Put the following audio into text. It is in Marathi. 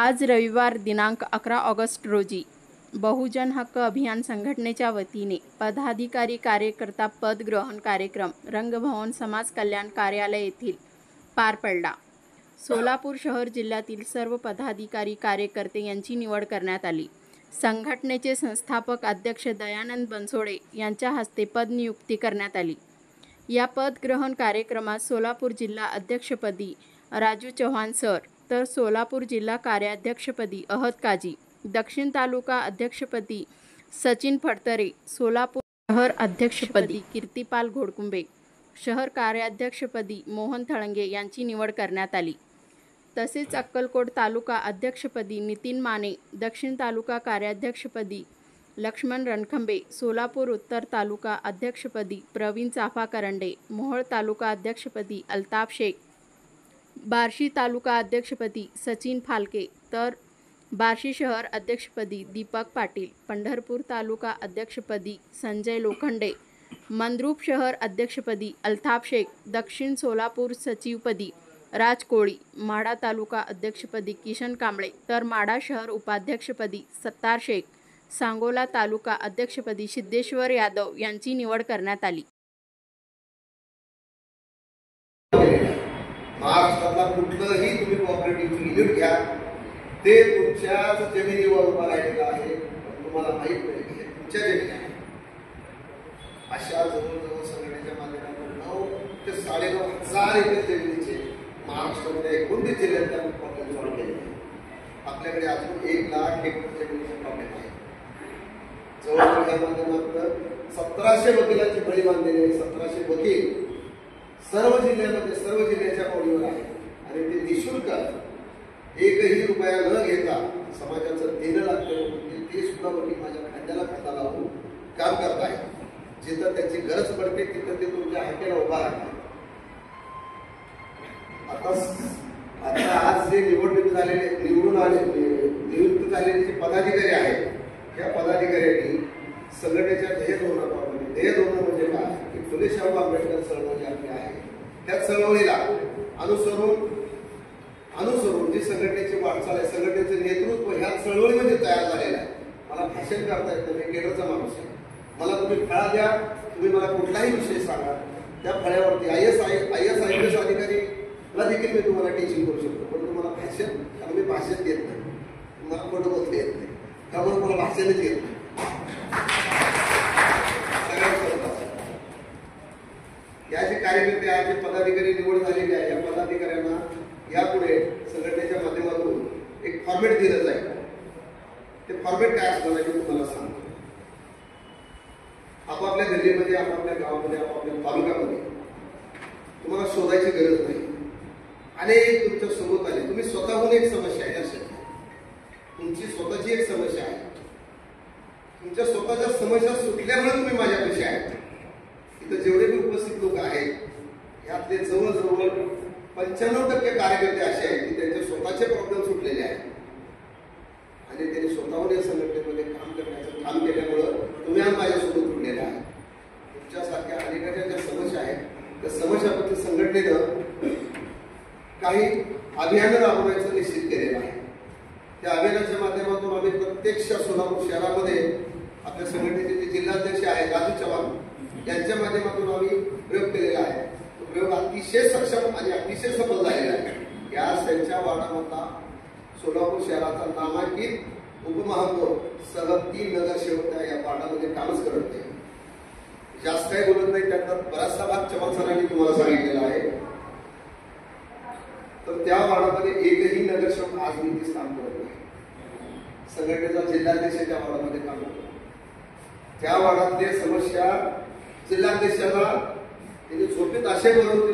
आज रविवार दिनांक 11 ऑगस्ट रोजी बहुजन हक्क अभियान संघटनेच्या वतीने पदाधिकारी कार्यकर्ता पदग्रहण कार्यक्रम रंगभवन समाज कल्याण कार्यालय येथील पार पडला। सोलापूर शहर जिल्ह्यातील सर्व पदाधिकारी कार्यकर्ते यांची निवड करण्यात आली। संघटनेचे संस्थापक अध्यक्ष दयानंद बनसोडे यांच्या हस्ते पदनियुक्ती करण्यात आली। या पदग्रहण कार्यक्रमात सोलापूर जिल्हा अध्यक्षपदी राजू चव्हाण सर, तर सोलापूर जिल्हा कार्याध्यक्षपदी अहद काजी, दक्षिण तालुका अध्यक्षपदी सचिन फडतरे, सोलापूर शहर अध्यक्षपदी कीर्तिपाल घोडकुंबे, शहर कार्याध्यक्षपदी मोहन थळंगे यांची निवड करण्यात आली। तसेच अक्कलकोट तालुका अध्यक्षपदी नितीन माने, दक्षिण तालुका कार्याध्यक्षपदी लक्ष्मण रणखंबे, सोलापूर उत्तर तालुका अध्यक्षपदी प्रवीण चाफा करंडे, मोहोळ तालुका अध्यक्षपदी अल्ताफ शेख, बार्शी तालुका अध्यक्षपदी सचिन फालके, तर बार्शी शहर अध्यक्षपदी दीपक पाटील, पंढरपूर तालुका अध्यक्षपदी संजय लोखंडे, मंद्रुप शहर अध्यक्षपदी अल्ताफ शेख, दक्षिण सोलापूर सचिवपदी राज कोळी, माढा तालुका अध्यक्षपदी किशन कांबळे, तर माढा शहर उपाध्यक्षपदी सत्तार शेख, सांगोला तालुका अध्यक्षपदी सिद्धेश्वर यादव यांची निवड करण्यात आली। महाराष्ट्रातला कुठलंही तुम्ही कोऑपरेटिव्ह युनिट घ्या, ते तुमच्याच जमिनीवर उभा राहिलेलं आहे, तुम्हाला माहीत नाही की हे तुमच्या जमिनी आहे। अशा जवळजवळ संघटनेच्या माध्यमातून 9 ते 9.5 एकर जमिनीचे महाराष्ट्रामध्ये 29 जिल्ह्यात आपण प्रॉब्लेम सॉल्व्ह केले। आपल्याकडे अजून 1 लाख हेक्टर जमिनीचे प्रॉब्लेम आहे। जवळजवळ या माध्यमातून 1700 वकिलांची बळी बांधलेली 1700 वकील सर्व जिल्ह्यामध्ये सर्व जिल्ह्याच्या पावलीवर आहे आणि ते निशुल्क एकही रुपया न घेता समाजाचं देणं लागतं ते सुद्धा वकील माझ्या खांद्याला खाता लावून काम करत आहे। जिथं त्याची गरज पडते तिथं ते तुमच्या हाकेला उभा राहतात। आता आज जे निवडणूक झालेले नियुक्त झालेले जे पदाधिकारी आहेत, त्या पदाधिकाऱ्यांनी संघटनेच्या ध्येय धोरण म्हणजे काय की फुले शाहू आंबेडकर चळवळ जी आपली आहे त्या चळवळीला अनुसरून जी संघटनेची वाटचाल आहे, संघटनेचे नेतृत्व ह्या चळवळीमध्ये तयार झालेलं आहे। मला भाषण करता येत नाही, केडरचा माणूस आहे। मला तुम्ही फळा द्या, तुम्ही मला कुठलाही विषय सांगा, त्या फळ्यावरती IAS अधिकारीला देखील मी तुम्हाला टीचिंग करू शकतो, पण तुम्हाला भाषण, कारण मी भाषण देत नाही, मला खोटं बोलता येत नाही, त्यामुळे मला भाषणच येत नाही। या जे कार्यकर्ते आहेत, जे पदाधिकारी निवड झालेले आहे, या पदाधिकाऱ्यांना यापुढे संघटनेच्या माध्यमातून एक फॉर्मेट दिलं जाईल। ते फॉर्मेट काय असणार आहे तुम्हाला सांगतो। आपापल्या गल्लीमध्ये, आपापल्या गावामध्ये, आपापल्या तालुक्यामध्ये तुम्हाला शोधायची गरज नाही। अनेक तुमच्या सोबत आले, तुम्ही स्वतःहून एक समस्या आहे, लक्षात घ्या, तुमची स्वतःची एक समस्या आहे। तुमच्या स्वतःच्या समस्या सुटल्यामुळे तुम्ही माझ्यापाशी आहेत। इथं जेवढे भी उपस्थित लोक आहेत, यातले जवळजवळ 95% कार्यकर्ते असे आहेत की त्यांचे स्वतःचे प्रॉब्लेम सुटलेले आहेत आणि त्यांनी स्वतःहून या संघटनेमध्ये काम करण्याचं काम केल्यामुळं तुम्ही आज माझ्यासोबत जुळलेले आहे। तुमच्यासारख्या अनेकांच्या ज्या समस्या आहेत, त्या समस्याबद्दल संघटनेनं काही अभियान राबवण्याचं निश्चित केलेलं आहे। त्या अभियानाच्या माध्यमातून आम्ही प्रत्यक्ष सोलापूर शहरामध्ये आपल्या संघटनेचे जे जिल्हाध्यक्ष आहेत राजू चव्हाण यांच्या माध्यमातून आम्ही प्रयोग केलेला आहे। तो प्रयोग अतिशय सक्षम आणि अतिशय सफल झालेला आहे। या त्यांच्या वार्डामधला सोलापूर शहराचा नामांकित उपमहापौर सह 3 नगरसेवक या वार्डामध्ये कामच करत नाही। जास्त काही बोलत नाही, त्यातला बराचसा भाग चव्हाण सरांनी तुम्हाला सांगितलेला आहे। तर त्या वार्डामध्ये एकही नगरसेवक आज मी काम करत नाही। संघटनेचा जिल्हाध्यक्ष त्या वार्डामध्ये काम करतो। त्या वार्डातले समस्या जिल्हाध्यक्षाला त्यांनी झोपेत असे म्हणून ते